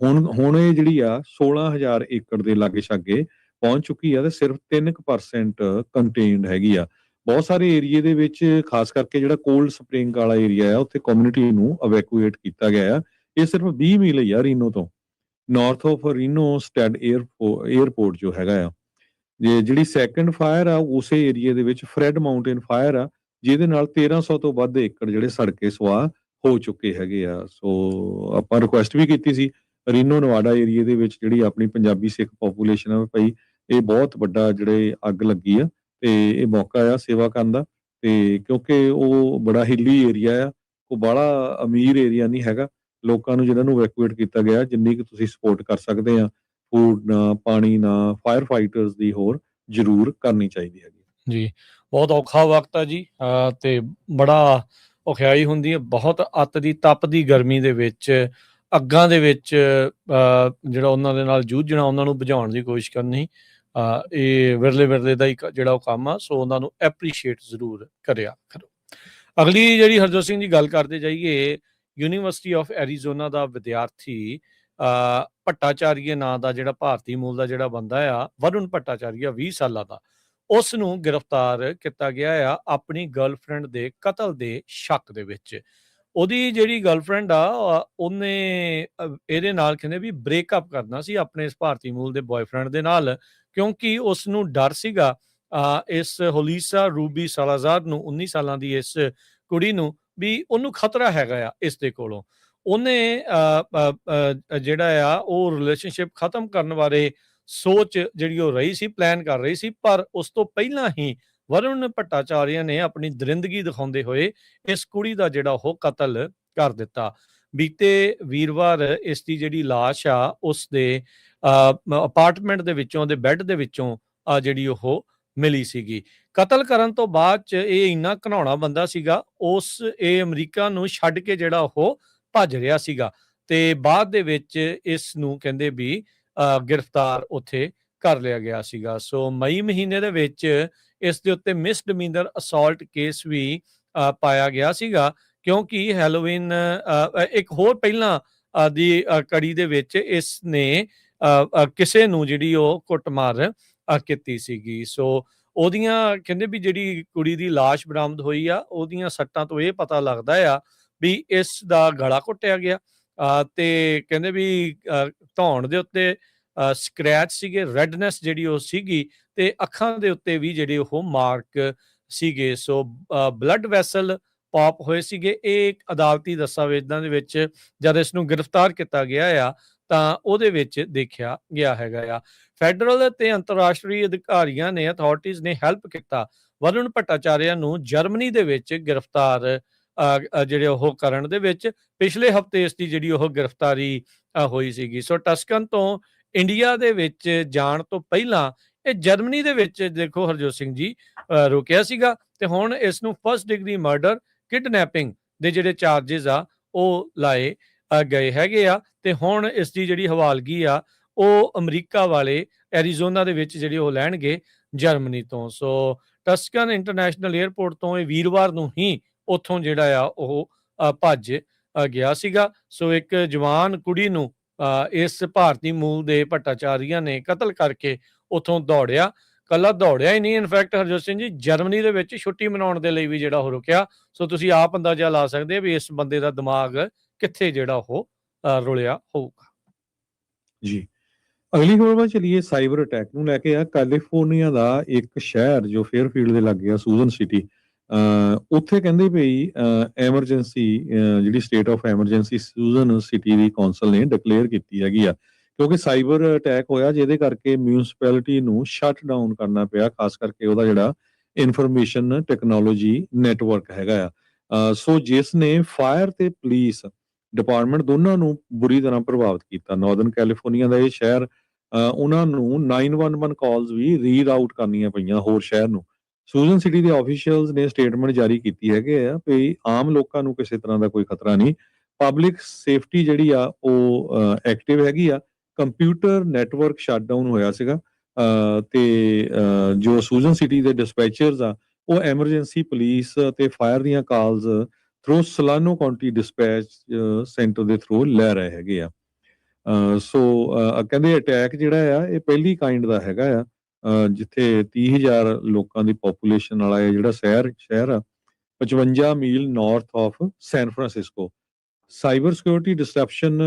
ਹੁਣ ਇਹ ਜਿਹੜੀ ਆ 16,000 ਏਕੜ ਦੇ ਲਾਗੇ ਛਾਗੇ ਪਹੁੰਚ ਚੁੱਕੀ ਆ ਤੇ ਸਿਰਫ 3% ਕੰਟੇਨਡ ਹੈਗੀ ਆ। ਬਹੁਤ ਸਾਰੇ ਏਰੀਏ ਦੇ ਵਿੱਚ, ਖਾਸ ਕਰਕੇ ਜਿਹੜਾ ਕੋਲਡ ਸਪ੍ਰਿੰਗ ਵਾਲਾ ਏਰੀਆ ਆ, ਉੱਥੇ ਕਮਿਊਨਿਟੀ ਨੂੰ ਇਵੈਕੂਏਟ ਕੀਤਾ ਗਿਆ ਆ। ਇਹ ਸਿਰਫ 20 ਮੀਲ ਹੀ ਆ ਰੀਨੋ ਤੋਂ, north of Reno Stead airport ਜੋ ਹੈਗਾ ਆ। ਜਿਹੜੀ ਸੈਕੰਡ ਫਾਇਰ ਆ ਉਸੇ ਏਰੀਏ ਦੇ ਵਿੱਚ ਫਰੈਡ ਮਾਊਂਟੇਨ ਫਾਇਰ ਆ, ਜਿਹਦੇ ਨਾਲ 1300 ਤੋਂ ਵੱਧ ਏਕੜ ਜਿਹੜੇ ਸੜ ਕੇ ਸੁਆਹ ਹੋ ਚੁੱਕੇ ਹੈਗੇ ਆ। ਸੋ ਆਪਾਂ ਰਿਕੁਐਸਟ ਵੀ ਕੀਤੀ ਸੀ ਰੀਨੋ ਨਵਾਡਾ ਏਰੀਏ ਦੇ ਵਿੱਚ ਜਿਹੜੀ ਆਪਣੀ ਪੰਜਾਬੀ ਸਿੱਖ ਪੋਪੂਲੇਸ਼ਨ ਆ, ਭਾਈ ਇਹ ਬਹੁਤ ਵੱਡਾ ਜਿਹੜੇ ਅੱਗ ਲੱਗੀ ਆ ਤੇ ਇਹ ਮੌਕਾ ਆ ਸੇਵਾ ਕਰਨ ਦਾ, ਤੇ ਕਿਉਂਕਿ ਉਹ ਬੜਾ ਹਿੱਲੀ ਏਰੀਆ ਆ, ਉਹ ਬੜਾ ਅਮੀਰ ਏਰੀਆ ਨਹੀਂ ਹੈਗਾ। ਲੋਕਾਂ ਨੂੰ ਜਿਹਨਾਂ ਨੂੰ ਇਵੈਕੂਏਟ ਕੀਤਾ ਗਿਆ, ਜਿੰਨੀ ਕੁ ਤੁਸੀਂ ਸਪੋਰਟ ਕਰ ਸਕਦੇ ਆ, ਫੂਡ ਨਾ, ਪਾਣੀ ਨਾ, ਫਾਇਰ ਫਾਈਟਰਸ ਦੀ ਹੋਰ ਜ਼ਰੂਰ ਕਰਨੀ ਚਾਹੀਦੀ ਹੈਗੀ ਜੀ। ਬਹੁਤ ਔਖਾ ਵਕਤ ਆ ਜੀ, ਤੇ ਬੜਾ ਔਖਿਆਈ ਹੁੰਦੀ ਹੈ। ਬਹੁਤ ਅੱਤ ਦੀ ਤਪਦੀ ਗਰਮੀ ਦੇ ਵਿੱਚ, ਅੱਗਾਂ ਦੇ ਵਿੱਚ ਜਿਹੜਾ ਉਹਨਾਂ ਦੇ ਨਾਲ ਜੂਝਣਾ, ਉਹਨਾਂ ਨੂੰ ਬੁਝਾਉਣ ਦੀ ਕੋਸ਼ਿਸ਼ ਕਰਨੀ, ਇਹ ਵਿਰਲੇ ਦਾ ਹੀ ਜਿਹੜਾ ਉਹ ਕੰਮ ਆ। ਸੋ ਉਹਨਾਂ ਨੂੰ ਐਪਰੀਸ਼ੀਏਟ ਜ਼ਰੂਰ ਕਰਿਆ ਕਰੋ। ਅਗਲੀ ਜਿਹੜੀ ਹਰਜੋਤ ਸਿੰਘ ਦੀ ਗੱਲ ਕਰਦੇ ਜਾਈਏ, ਯੂਨੀਵਰਸਿਟੀ ਆਫ ਐਰੀਜ਼ੋਨਾ ਦਾ ਵਿਦਿਆਰਥੀ ਭੱਟਾਚਾਰੀਆ ਨਾਂ ਦਾ ਜਿਹੜਾ ਭਾਰਤੀ ਮੂਲ ਦਾ ਜਿਹੜਾ ਬੰਦਾ ਆ, ਵਰੁਣ ਭੱਟਾਚਾਰੀਆ 20 ਸਾਲਾਂ ਦਾ, ਉਸ ਨੂੰ ਗ੍ਰਿਫਤਾਰ ਕੀਤਾ ਗਿਆ ਆ ਆਪਣੀ ਗਰਲਫ੍ਰੈਂਡ ਦੇ ਕਤਲ ਦੇ ਸ਼ੱਕ ਦੇ ਵਿੱਚ। ਉਹਦੀ ਜਿਹੜੀ ਗਰਲਫ੍ਰੈਂਡ ਆ ਉਹਨੇ ਇਹਦੇ ਨਾਲ ਕਹਿੰਦੇ ਵੀ ਬ੍ਰੇਕਅਪ ਕਰਨਾ ਸੀ ਆਪਣੇ ਇਸ ਭਾਰਤੀ ਮੂਲ ਦੇ ਬॉयਫ੍ਰੈਂਡ ਦੇ ਨਾਲ, ਕਿਉਂਕਿ ਉਸ ਨੂੰ ਡਰ ਸੀਗਾ ਇਸ ਹੋਲੀਸਾ ਰੂਬੀ ਸਾਲਾਜ਼ਾਰ ਨੂੰ, 19 ਸਾਲਾਂ ਦੀ ਇਸ ਕੁੜੀ ਨੂੰ, ਵੀ ਉਹਨੂੰ ਖਤਰਾ ਹੈਗਾ ਆ ਇਸ ਦੇ ਕੋਲੋਂ। ਉਹਨੇ ਜਿਹੜਾ ਆ ਉਹ ਰਿਲੇਸ਼ਨਸ਼ਿਪ ਖਤਮ ਕਰਨ ਬਾਰੇ ਸੋਚ ਜਿਹੜੀ ਉਹ ਰਹੀ ਸੀ, ਪਲਾਨ ਕਰ ਰਹੀ ਸੀ, ਪਰ ਉਸ ਤੋਂ ਪਹਿਲਾਂ ਹੀ ਵਰੁਣ ਭੱਟਾਚਾਰੀਆ ਨੇ ਆਪਣੀ ਦਰਿੰਦਗੀ ਦਿਖਾਉਂਦੇ ਹੋਏ ਇਸ ਕੁੜੀ ਦਾ ਜਿਹੜਾ ਉਹ ਕਤਲ ਕਰ ਦਿੱਤਾ। ਬੀਤੇ ਵੀਰਵਾਰ ਇਸ ਦੀ ਜਿਹੜੀ ਲਾਸ਼ ਆ ਉਸ ਦੇ ਅਪਾਰਟਮੈਂਟ ਦੇ ਵਿੱਚੋਂ, ਦੇ ਬੈੱਡ ਦੇ ਵਿੱਚੋਂ ਜਿਹੜੀ ਉਹ ਮਿਲੀ ਸੀਗੀ। ਕਤਲ ਕਰਨ ਤੋਂ ਬਾਅਦ ਚ ਇਹ ਇੰਨਾ ਘਿਨਾਉਣਾ ਬੰਦਾ ਸੀਗਾ, ਇਹ ਅਮਰੀਕਾ ਨੂੰ ਛੱਡ ਕੇ ਜਿਹੜਾ ਉਹ ਭੱਜ ਰਿਹਾ ਸੀਗਾ, ਤੇ ਬਾਅਦ ਦੇ ਵਿੱਚ ਇਸ ਨੂੰ ਕਹਿੰਦੇ ਵੀ ਗ੍ਰਿਫਤਾਰ ਉੱਥੇ ਕਰ ਲਿਆ ਗਿਆ ਸੀਗਾ। ਸੋ ਮਈ ਮਹੀਨੇ ਦੇ ਵਿੱਚ ਇਸ ਦੇ ਉੱਤੇ ਮਿਸਡਿਮੀਨਰ ਅਸੌਲਟ ਕੇਸ ਵੀ ਪਾਇਆ ਗਿਆ ਸੀਗਾ, ਕਿਉਂਕਿ ਹੈਲੋਵੀਨ ਇੱਕ ਹੋਰ ਪਹਿਲਾਂ ਦੀ ਕੜੀ ਦੇ ਵਿੱਚ ਇਸ ਨੇ ਕਿਸੇ ਨੂੰ ਜਿਹੜੀ ਉਹ ਕੁੱਟਮਾਰ ਕੀਤੀ ਸੀਗੀ। ਸੋ ਉਹਦੀਆਂ ਕਹਿੰਦੇ ਵੀ ਜਿਹੜੀ ਕੁੜੀ ਦੀ ਲਾਸ਼ ਬਰਾਮਦ ਹੋਈ ਆ, ਉਹਦੀਆਂ ਸੱਟਾਂ ਤੋਂ ਇਹ ਪਤਾ ਲੱਗਦਾ ਆ ਵੀ ਇਸ ਦਾ ਗਲਾ ਘੁੱਟਿਆ ਗਿਆ। ਤੇ ਕਹਿੰਦੇ ਵੀ ਧੌਣ ਦੇ ਉੱਤੇ ਸਕ੍ਰੈਚ ਸੀਗੇ, ਰੈਡਨੈਸ ਜਿਹੜੀ ਉਹ ਸੀਗੀ, ਤੇ ਅੱਖਾਂ ਦੇ ਉੱਤੇ ਵੀ ਜਿਹੜੇ ਉਹ ਮਾਰਕ ਸੀਗੇ। ਸੋ ਬਲੱਡ ਵੈਸਲ ਪੌਪ ਹੋਏ ਸੀਗੇ। ਇਹ ਇੱਕ ਅਦਾਲਤੀ ਦਸਤਾਵੇਜ਼ਾਂ ਦੇ ਵਿੱਚ ਜਦ ਇਸ ਨੂੰ ਗ੍ਰਿਫਤਾਰ ਕੀਤਾ ਗਿਆ ਆ ਤਾਂ ਉਹਦੇ ਵਿੱਚ ਦੇਖਿਆ ਗਿਆ ਹੈਗਾ ਆ। ਫੈਡਰਲ ਤੇ ਅੰਤਰਰਾਸ਼ਟਰੀ ਅਧਿਕਾਰੀਆਂ ਨੇ, ਅਥਾਰਟੀਜ਼ ਨੇ ਹੈਲਪ ਕੀਤਾ ਵਰੁਣ ਭੱਟਾਚਾਰਿਆ ਨੂੰ ਜਰਮਨੀ ਦੇ ਵਿੱਚ ਗ੍ਰਿਫਤਾਰ ਜਿਹੜੇ ਉਹ ਕਰਨ ਦੇ ਵਿੱਚ। ਪਿਛਲੇ ਹਫ਼ਤੇ ਇਸ ਦੀ ਜਿਹੜੀ ਉਹ ਗ੍ਰਿਫਤਾਰੀ ਹੋਈ ਸੀਗੀ। ਸੋ ਟਸਕਨ ਤੋਂ ਇੰਡੀਆ ਦੇ ਵਿੱਚ ਜਾਣ ਤੋਂ ਪਹਿਲਾਂ ਇਹ ਜਰਮਨੀ ਦੇ ਵਿੱਚ ਦੇਖੋ ਹਰਜੋਤ ਸਿੰਘ ਜੀ ਰੁਕਿਆ ਸੀਗਾ, ਤੇ ਹੁਣ ਇਸ ਨੂੰ ਫਸਟ ਡਿਗਰੀ ਮਰਡਰ, ਕਿਡਨੈਪਿੰਗ ਦੇ ਜਿਹੜੇ ਚਾਰजेस ਆ ਉਹ ਲਾਏ ਗਏ ਹੈਗੇ ਆ। ਤੇ ਹੁਣ ਇਸ ਦੀ ਜਿਹੜੀ ਹਵਾਲਗੀ ਆ ਉਹ ਅਮਰੀਕਾ ਵਾਲੇ ਐਰੀਜ਼ੋਨਾ ਦੇ ਵਿੱਚ ਜਿਹੜੀ ਉਹ ਲੈਣਗੇ ਜਰਮਨੀ ਤੋਂ। ਸੋ ਟਸਕਨ ਇੰਟਰਨੈਸ਼ਨਲ ਏਅਰਪੋਰਟ ਤੋਂ ਇਹ ਵੀਰਵਾਰ ਨੂੰ ਹੀ ਉੱਥੋਂ ਜਿਹੜਾ ਆ ਉਹ ਭੱਜ ਗਿਆ ਸੀਗਾ। ਸੋ ਇੱਕ ਜਵਾਨ ਕੁੜੀ ਨੂੰ ਇਸ ਭਾਰਤੀ ਮੂਲ ਦੇ ਭੱਟਾਚਾਰੀਆਂ ਨੇ ਕਤਲ ਕਰਕੇ ਉੱਥੋਂ ਦੌੜਿਆ। ਕੱਲਾ ਦੌੜਿਆ ਹੀ ਨਹੀਂ, ਇਨਫੈਕਟ ਹਰਜੋਤ ਸਿੰਘ ਜੀ ਜਰਮਨੀ ਦੇ ਵਿੱਚ ਛੁੱਟੀ ਮਨਾਉਣ ਦੇ ਲਈ ਵੀ ਜਿਹੜਾ ਉਹ ਰੁਕਿਆ। ਸੋ ਤੁਸੀਂ ਆਪ ਅੰਦਾਜ਼ਾ ਲਾ ਸਕਦੇ ਹੋ ਵੀ ਇਸ ਬੰਦੇ ਦਾ ਦਿਮਾਗ ਕਿੱਥੇ ਜਿਹੜਾ ਉਹ ਰੁਲਿਆ ਹੋਊਗਾ। ਜੀ, ਅਗਲੀ ਖਬਰ ਵੱਲ ਚਲੀਏ। ਸਾਈਬਰ ਅਟੈਕ ਨੂੰ ਲੈ ਕੇ ਆ। ਕੈਲੀਫੋਰਨੀਆ ਦਾ ਇੱਕ ਸ਼ਹਿਰ ਜੋ ਫੇਅਰਫੀਲਡ ਦੇ ਲਾਗੇ ਆ, ਸੂਜ਼ਨ ਸਿਟੀ, ਉੱਥੇ ਕਹਿੰਦੇ ਪਈ ਐਮਰਜੈਂਸੀ, ਜਿਹੜੀ state of emergency Susan city the council ਨੇ ਡਿਕਲੇਅਰ ਕੀਤੀ ਹੈਗੀ ਆ, ਕਿਉਂਕਿ ਸਾਈਬਰ ਅਟੈਕ ਹੋਇਆ ਜਿਹਦੇ ਕਰਕੇ ਮਿਊਨਿਸਪੈਲਿਟੀ ਨੂੰ ਸ਼ਟ ਡਾਊਨ ਕਰਨਾ ਪਿਆ, ਖਾਸ ਕਰਕੇ ਉਹਦਾ ਜਿਹੜਾ ਇਨਫੋਰਮੇਸ਼ਨ ਟੈਕਨੋਲੋਜੀ ਨੈਟਵਰਕ ਹੈਗਾ ਆ। ਸੋ ਜਿਸ ਨੇ ਫਾਇਰ ਤੇ ਪੁਲਿਸ ਡਿਪਾਰਟਮੈਂਟ ਦੋਨਾਂ ਨੂੰ ਬੁਰੀ ਤਰ੍ਹਾਂ ਪ੍ਰਭਾਵਿਤ ਕੀਤਾ। ਨਾਰਦਰਨ ਕੈਲੀਫੋਰਨੀਆ ਦਾ ਇਹ ਸ਼ਹਿਰ, ਉਹਨਾਂ ਨੂੰ 911 ਕਾਲਸ ਵੀ ਰੀਰਾਊਟ ਕਰਨੀਆਂ ਪਈਆਂ ਹੋਰ ਸ਼ਹਿਰ ਨੂੰ। ਸੂਜ਼ਨ ਸਿਟੀ ਦੇ ਆਫੀਸ਼ੀਅਲਸ ਨੇ ਸਟੇਟਮੈਂਟ ਜਾਰੀ ਕੀਤੀ ਹੈਗੇ ਆ ਵੀ ਆਮ ਲੋਕਾਂ ਨੂੰ ਕਿਸੇ ਤਰ੍ਹਾਂ ਦਾ ਕੋਈ ਖਤਰਾ ਨਹੀਂ, ਪਬਲਿਕ ਸੇਫਟੀ ਜਿਹੜੀ ਆ ਉਹ ਐਕਟਿਵ ਹੈਗੀ ਆ। ਕੰਪਿਊਟਰ ਨੈਟਵਰਕ ਸ਼ਟਡਾਊਨ ਹੋਇਆ ਸੀਗਾ, ਤੇ ਜੋ ਸੂਜ਼ਨ ਸਿਟੀ ਦੇ ਡਿਸਪੈਚਰਸ ਆ ਉਹ ਐਮਰਜੈਂਸੀ ਪੁਲਿਸ ਤੇ ਫਾਇਰ ਦੀਆਂ ਕਾਲਸ ਥਰੂ ਸਲਾਨੋ ਕਾਉਂਟੀ ਡਿਸਪੈਚ ਸੈਂਟਰ ਦੇ ਥਰੂ ਲੈ ਰਹੇ ਹੈਗੇ ਆ। ਸੋ ਕਹਿੰਦੇ ਅਟੈਕ ਜਿਹੜਾ ਆ ਇਹ ਪਹਿਲੀ ਕਾਈਂਡ ਦਾ ਹੈਗਾ ਆ, ਜਿੱਥੇ 30,000 ਲੋਕਾਂ ਦੀ ਪੋਪੂਲੇਸ਼ਨ ਵਾਲਾ ਇਹ ਜਿਹੜਾ ਸ਼ਹਿਰ ਆ 55 mile north of San Francisco. Cyber security disruption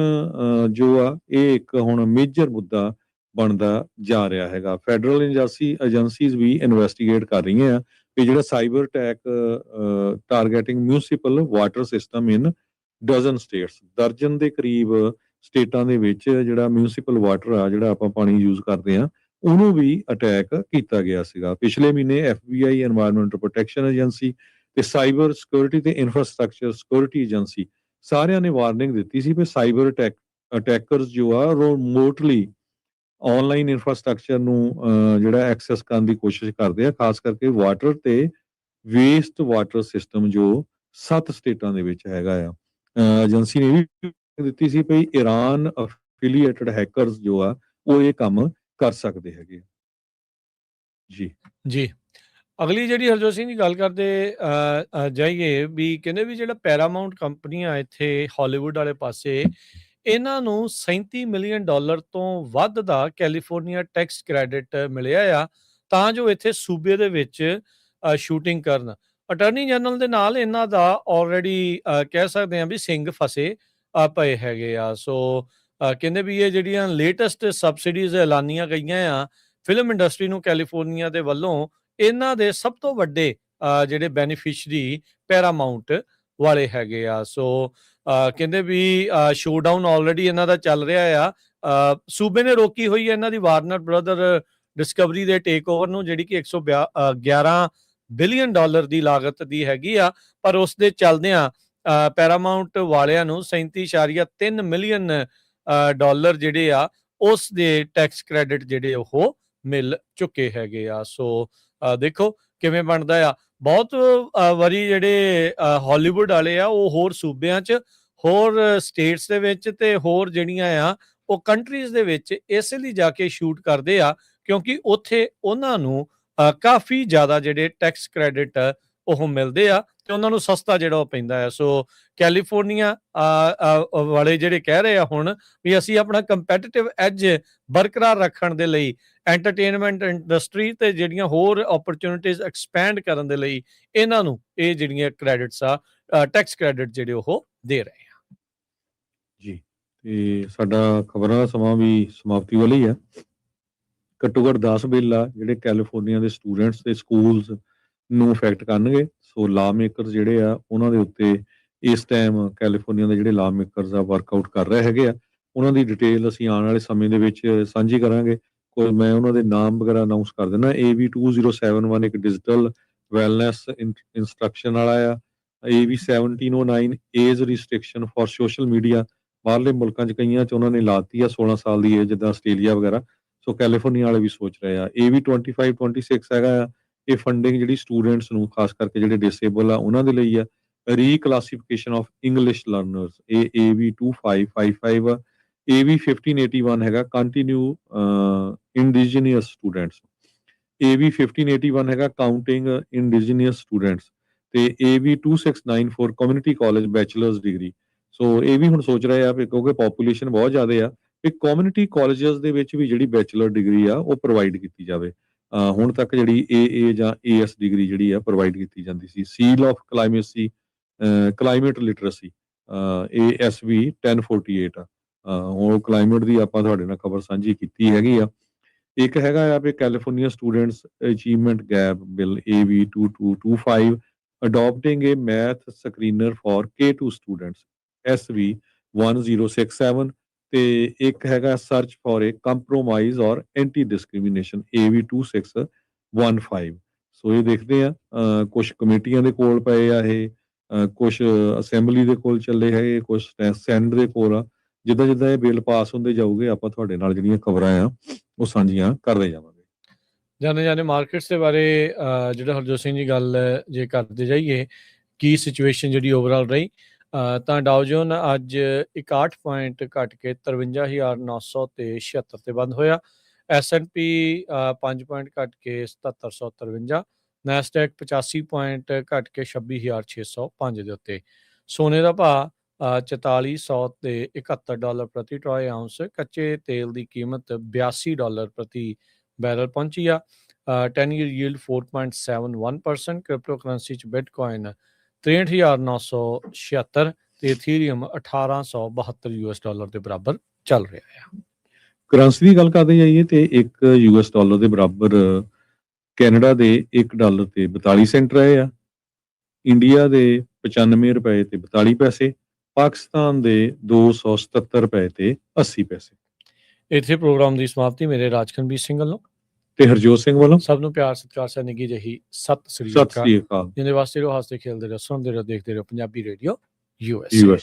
ਜੋ ਆ ਇਹ ਇੱਕ ਹੁਣ ਮੇਜਰ ਮੁੱਦਾ ਬਣਦਾ ਜਾ ਰਿਹਾ ਹੈਗਾ। ਫੈਡਰਲ ਏਜੰਸੀਜ਼ ਵੀ ਇਨਵੈਸਟੀਗੇਟ ਕਰ ਰਹੀਆਂ ਆ ਕਿ ਜਿਹੜਾ cyber attack targeting municipal water system in dozen states, ਦਰਜਨ ਦੇ ਕਰੀਬ ਸਟੇਟਾਂ ਦੇ ਵਿੱਚ ਜਿਹੜਾ ਮਿਊਨਿਸਪਲ ਵਾਟਰ ਆ, ਜਿਹੜਾ ਆਪਾਂ ਪਾਣੀ ਯੂਜ਼ ਕਰਦੇ ਆ, ਉਹਨੂੰ ਵੀ ਅਟੈਕ ਕੀਤਾ ਗਿਆ ਸੀਗਾ। ਪਿਛਲੇ ਮਹੀਨੇ FBI, ਐਨਵਾਇਰਨਮੈਂਟਲ ਪ੍ਰੋਟੈਕਸ਼ਨ ਏਜੰਸੀ ਤੇ ਸਾਈਬਰ ਸਿਕਿਉਰਿਟੀ ਤੇ ਇਨਫਰਾਸਟ੍ਰਕਚਰ ਸਿਕਿਉਰਿਟੀ ਏਜੰਸੀ ਸਾਰਿਆਂ ਨੇ ਵਾਰਨਿੰਗ ਦਿੱਤੀ ਸੀ ਵੀ ਸਾਈਬਰ ਅਟੈਕਰਸ ਜੋ ਆ ਰਿਮੋਟਲੀ ਆਨਲਾਈਨ ਇਨਫਰਾਸਟ੍ਰਕਚਰ ਨੂੰ ਜਿਹੜਾ ਐਕਸੈਸ ਕਰਨ ਦੀ ਕੋਸ਼ਿਸ਼ ਕਰਦੇ ਆ, ਖਾਸ ਕਰਕੇ ਵਾਟਰ ਤੇ ਵੇਸਟ ਵਾਟਰ ਸਿਸਟਮ ਜੋ 7 ਸਟੇਟਾਂ ਦੇ ਵਿੱਚ ਹੈਗਾ ਆ। ਏਜੰਸੀ ਨੇ ਵੀ ਦਿੱਤੀ ਸੀ ਵੀ ਇਰਾਨ ਅਫੀਲੀਏਟਡ ਹੈਕਰਸ ਜੋ ਆ ਉਹ ਇਹ ਕੰਮ ਕਰ ਸਕਦੇ ਹੈਗੇ। ਜੀ, ਅਗਲੀ ਜਿਹੜੀ ਹਰਜੋਤ ਸਿੰਘ ਦੀ ਗੱਲ ਕਰਦੇ ਜਾਈਏ ਵੀ ਕਹਿੰਦੇ ਵੀ ਜਿਹੜਾ ਪੈਰਾਮਾਊਂਟ ਕੰਪਨੀ ਆ ਇੱਥੇ ਹਾਲੀਵੁੱਡ ਵਾਲੇ ਪਾਸੇ, ਇਹਨਾਂ ਨੂੰ $37 ਮਿਲੀਅਨ ਤੋਂ ਵੱਧ ਦਾ ਕੈਲੀਫੋਰਨੀਆ ਟੈਕਸ ਕ੍ਰੈਡਿਟ ਮਿਲਿਆ ਆ ਤਾਂ ਜੋ ਇੱਥੇ ਸੂਬੇ ਦੇ ਵਿੱਚ ਸ਼ੂਟਿੰਗ ਕਰਨ। ਅਟਾਰਨੀ ਜਨਰਲ ਦੇ ਨਾਲ ਇਹਨਾਂ ਦਾ ਆਲਰੇਡੀ ਕਹਿ ਸਕਦੇ ਆ ਵੀ ਸਿੰਘ ਫਸੇ ਪਏ ਹੈਗੇ ਆ। ਸੋ ਕਹਿੰਦੇ ਵੀ ਇਹ ਜਿਹੜੀਆਂ ਲੇਟੈਸਟ ਸਬਸਿਡੀਜ਼ ਐਲਾਨੀਆਂ ਗਈਆਂ ਆ ਫਿਲਮ ਇੰਡਸਟਰੀ ਨੂੰ ਕੈਲੀਫੋਰਨੀਆ ਦੇ ਵੱਲੋਂ, ਇਹਨਾਂ ਦੇ ਸਭ ਤੋਂ ਵੱਡੇ ਜਿਹੜੇ ਬੈਨੀਫਿਸ਼ਰੀ ਪੈਰਾਮਾਊਂਟ ਵਾਲੇ ਹੈਗੇ ਆ। ਸੋ ਕਹਿੰਦੇ ਵੀ ਸ਼ੋਡਾਊਨ ਆਲਰੇਡੀ ਇਹਨਾਂ ਦਾ ਚੱਲ ਰਿਹਾ ਆ। ਸੂਬੇ ਨੇ ਰੋਕੀ ਹੋਈ ਹੈ ਇਹਨਾਂ ਦੀ ਵਾਰਨਰ ਬ੍ਰਦਰ ਡਿਸਕਵਰੀ ਦੇ ਟੇਕ ਓਵਰ ਨੂੰ, ਜਿਹੜੀ ਕਿ $111 ਬਿਲੀਅਨ ਦੀ ਲਾਗਤ ਦੀ ਹੈਗੀ ਆ, ਪਰ ਉਸ ਦੇ ਚੱਲਦਿਆਂ ਪੈਰਾਮਾਊਂਟ ਵਾਲਿਆਂ ਨੂੰ $37.3 ਮਿਲੀਅਨ ਜਿਹੜੇ ਆ ਉਸ ਦੇ ਟੈਕਸ ਕ੍ਰੈਡਿਟ ਜਿਹੜੇ ਉਹ ਮਿਲ ਚੁੱਕੇ ਹੈਗੇ ਆ। ਸੋ ਦੇਖੋ ਕਿਵੇਂ ਬਣਦਾ ਆ। ਬਹੁਤ ਵਾਰੀ ਜਿਹੜੇ ਹਾਲੀਵੁੱਡ ਵਾਲੇ ਆ ਉਹ ਹੋਰ ਸੂਬਿਆਂ 'ਚ, ਹੋਰ ਸਟੇਟਸ ਦੇ ਵਿੱਚ ਤੇ ਹੋਰ ਜਿਹੜੀਆਂ ਆ ਉਹ ਕੰਟਰੀਜ਼ ਦੇ ਵਿੱਚ ਇਸੇ ਲਈ ਜਾ ਕੇ ਸ਼ੂਟ ਕਰਦੇ ਆ ਕਿਉਂਕਿ ਉੱਥੇ ਉਹਨਾਂ ਨੂੰ ਕਾਫੀ ਜ਼ਿਆਦਾ ਜਿਹੜੇ ਟੈਕਸ ਕ੍ਰੈਡਿਟ ਉਹ ਮਿਲਦੇ ਆ ਤੇ ਉਹਨਾਂ ਨੂੰ ਸਸਤਾ ਜਿਹੜਾ ਉਹ ਪੈਂਦਾ ਹੈ। ਸੋ ਕੈਲੀਫੋਰਨੀਆ ਵਾਲੇ ਜਿਹੜੇ ਕਹਿ ਰਹੇ ਆ ਹੁਣ ਵੀ ਅਸੀਂ ਆਪਣਾ ਕੰਪੈਟੀਟਿਵ ਐਜ ਬਰਕਰਾਰ ਰੱਖਣ ਦੇ ਲਈ ਐਂਟਰਟੇਨਮੈਂਟ ਇੰਡਸਟਰੀ ਤੇ ਜਿਹੜੀਆਂ ਹੋਰ ਓਪਰਚੁਨਿਟੀਜ਼ ਐਕਸਪੈਂਡ ਕਰਨ ਦੇ ਲਈ ਇਹਨਾਂ ਨੂੰ ਇਹ ਜਿਹੜੀਆਂ ਕ੍ਰੈਡਿਟਸ ਆ ਟੈਕਸ ਕ੍ਰੈਡਿਟ ਜਿਹੜੇ ਉਹ ਦੇ ਰਹੇ ਆ। ਜੀ, ਤੇ ਸਾਡਾ ਖਬਰਾਂ ਦਾ ਸਮਾਂ ਵੀ ਸਮਾਪਤੀ ਵਾਲਾ ਹੀ ਆ। ਘੱਟੋ ਘੱਟ 10 ਬਿੱਲ ਆ ਜਿਹੜੇ ਕੈਲੀਫੋਰਨੀਆ ਦੇ ਸਟੂਡੈਂਟਸ ਤੇ ਸਕੂਲਸ ਨੂੰ ਇਫੈਕਟ ਕਰਨਗੇ। ਸੋ ਲਾ ਮੇਕਰਸ ਜਿਹੜੇ ਆ ਉਹਨਾਂ ਦੇ ਉੱਤੇ ਇਸ ਟਾਈਮ ਕੈਲੀਫੋਰਨੀਆ ਦੇ ਜਿਹੜੇ ਲਾ ਮੇਕਰਸ ਆ ਵਰਕਆਊਟ ਕਰ ਰਹੇ ਹੈਗੇ ਆ। ਉਹਨਾਂ ਦੀ ਡਿਟੇਲ ਅਸੀਂ ਆਉਣ ਵਾਲੇ ਸਮੇਂ ਦੇ ਵਿੱਚ ਸਾਂਝੀ ਕਰਾਂਗੇ। ਕੋਈ ਮੈਂ ਉਹਨਾਂ ਦੇ ਨਾਮ ਵਗੈਰਾ ਅਨਾਉਂਸ ਕਰ ਦਿੰਦਾ। AV2071 ਇੱਕ ਡਿਜੀਟਲ ਵੈਲਨੈਸ ਇੰਸਟਰਕਸ਼ਨ ਵਾਲਾ ਆ। AV1709 age restriction for social media. ਬਾਹਰਲੇ ਮੁਲਕਾਂ 'ਚ ਕਈਆਂ 'ਚ ਉਹਨਾਂ ਨੇ ਲਾਤੀ ਆ 16 ਸਾਲ ਦੀ ਏਜ, ਜਿੱਦਾਂ ਆਸਟ੍ਰੇਲੀਆ ਵਗੈਰਾ। ਸੋ ਕੈਲੀਫੋਰਨੀਆ ਵਾਲੇ ਵੀ ਸੋਚ ਰਹੇ ਆ। AV2526 ਹੈਗਾ ਆ, ਇਹ ਫੰਡਿੰਗ ਜਿਹੜੀ ਸਟੂਡੈਂਟਸ ਨੂੰ ਖਾਸ ਕਰਕੇ ਜਿਹੜੇ ਡਿਸੇਬਲ ਆ ਉਹਨਾਂ ਦੇ ਲਈ ਆ। ਰੀਕਲਾਸੀਫਿਕੇਸ਼ਨ ਆਫ ਇੰਗਲਿਸ਼ ਲਰਨਰਸ, ਇਹ AV2555 ਆ। AV1581 ਹੈਗਾ ਕੰਟੀਨਿਊ ਇੰਡੀਜੀਨੀਅਸ ਸਟੂਡੈਂਟਸ। AV1581 ਹੈਗਾ ਕਾਊਂਟਿੰਗ ਇੰਡੀਜੀਨੀਅਸ ਸਟੂਡੈਂਟਸ। ਤੇ AV2694 community college bachelors degree. So ਇਹ ਵੀ ਹੁਣ ਸੋਚ ਰਹੇ ਆ ਵੀ ਕਿਉਂਕਿ ਪੋਪੂਲੇਸ਼ਨ ਬਹੁਤ ਜ਼ਿਆਦਾ ਆ, ਵੀ ਕਮਿਊਨਿਟੀ ਕਾਲਜਸ ਦੇ ਵਿੱਚ ਵੀ ਜਿਹੜੀ ਬੈਚਲਰ ਡਿਗਰੀ ਆ ਉਹ ਪ੍ਰੋਵਾਈਡ ਕੀਤੀ ਜਾਵੇ। ਹੁਣ ਤੱਕ ਜਿਹੜੀ AA ਜਾਂ AS ਡਿਗਰੀ ਜਿਹੜੀ ਆ ਪ੍ਰੋਵਾਈਡ ਕੀਤੀ ਜਾਂਦੀ ਸੀ। ਸੀਲ ਆਫ ਕਲਾਈਮੇਸੀ ਕਲਾਈਮੇਟ ਲਿਟਰੇਸੀ ASV 1048 ਆ। ਹੁਣ ਕਲਾਈਮੇਟ ਦੀ ਆਪਾਂ ਤੁਹਾਡੇ ਨਾਲ ਖਬਰ ਸਾਂਝੀ ਕੀਤੀ ਹੈਗੀ ਆ। ਇੱਕ ਹੈਗਾ ਆ ਵੀ California students achievement gap bill AV2225 adapting a math screener for K2 students SV 1067। ਤੇ ਇੱਕ ਹੈਗਾ ਸਰਚ ਫॉर ਏ ਕੰਪਰੋਮਾਈਜ਼ ਔਰ ਐਂਟੀ ਡਿਸਕ੍ਰਿਮੀਨੇਸ਼ਨ AV2615। ਸੋ ਇਹ ਦੇਖਦੇ ਆ ਕੁਝ ਕਮੇਟੀਆਂ ਦੇ ਕੋਲ ਪਏ ਆ, ਇਹ ਕੁਝ ਅਸੈਂਬਲੀ ਦੇ ਕੋਲ ਚੱਲੇ ਹੈਗੇ, ਕੁਝ ਸੈਨੇਟ ਦੇ ਕੋਲ ਆ। ਜਿੱਦਾਂ ਜਿੱਦਾਂ ਇਹ ਬਿੱਲ ਪਾਸ ਹੁੰਦੇ ਜਾਊਗੇ ਆਪਾਂ ਤੁਹਾਡੇ ਨਾਲ ਜਿਹੜੀਆਂ ਖਬਰਾਂ ਆ ਉਹ ਸਾਂਝੀਆਂ ਕਰਦੇ ਜਾਵਾਂਗੇ। ਜਾਣੇ ਮਾਰਕੀਟਸ ਦੇ ਬਾਰੇ ਜਿਹੜਾ ਹਰਜੋਤ ਸਿੰਘ ਜੀ ਗੱਲ ਜੇ ਕਰਦੇ ਜਾਈਏ ਕੀ ਸਿਚੁਏਸ਼ਨ ਜਿਹੜੀ ਓਵਰਆਲ ਰਹੀ, ਤਾਂ ਡਾਓ ਜੋਨ ਅੱਜ 61 ਪੁਆਇੰਟ ਘਟ ਕੇ 53,976 ਤੇ ਬੰਦ ਹੋਇਆ। S&P 5 ਪੁਆਇੰਟ ਘਟ ਕੇ 7753। ਨੈਸਡੈਕ 85 ਪੁਆਇੰਟ ਘਟ ਕੇ 26,605 ਦੇ ਉੱਤੇ। ਸੋਨੇ ਦਾ ਭਾਅ $4471 ਪ੍ਰਤੀ ਟਰੋਏ ਆਉਂਸ। ਕੱਚੇ ਤੇਲ ਦੀ ਕੀਮਤ $82 ਪ੍ਰਤੀ ਬੈਰਲ ਪਹੁੰਚੀ ਆ। 10-year yield 4.71%। ਕ੍ਰਿਪਟੋ ਕਰੰਸੀ 'ਚ ਬਿਟਕੋਇਨ 63,976 ਤੇ ਇਥੀਰੀਅਮ $1872 ਦੇ ਬਰਾਬਰ ਚੱਲ ਰਿਹਾ ਆ। ਕਰੰਸੀ ਦੀ ਗੱਲ ਕਰਦੇ ਜਾਈਏ ਤੇ $1 ਦੇ ਬਰਾਬਰ ਕੈਨੇਡਾ ਦੇ $1 ਤੇ 42 ਸੈਂਟ ਰਹੇ ਆ। ਇੰਡੀਆ ਦੇ 95 ਰੁਪਏ ਤੇ 42 ਪੈਸੇ। ਪਾਕਿਸਤਾਨ ਦੇ 277 ਰੁਪਏ ਤੇ 80 ਪੈਸੇ। ਇੱਥੇ ਪ੍ਰੋਗਰਾਮ ਦੀ ਸਮਾਪਤੀ ਮੇਰੇ ਰਾਜਕਨਵੀਰ ਸਿੰਘ ਵੱਲੋਂ ਤੇ ਹਰਜੋਤ ਸਿੰਘ ਵੱਲੋਂ ਸਭ ਨੂੰ ਪਿਆਰ ਸਤਿਕਾਰ ਸਹਿ ਨਿੱਘੀ ਜਿਹੀ ਸਤਿ ਸ੍ਰੀ ਅਕਾਲ। ਜਿਹਦੇ ਵਾਸਤੇ ਰਹੋ, ਹੱਸਦੇ ਖੇਲਦੇ ਰਹੋ, ਸੁਣਦੇ ਰਹੋ, ਦੇਖਦੇ ਰਹੋ ਪੰਜਾਬੀ ਰੇਡੀਓ USA।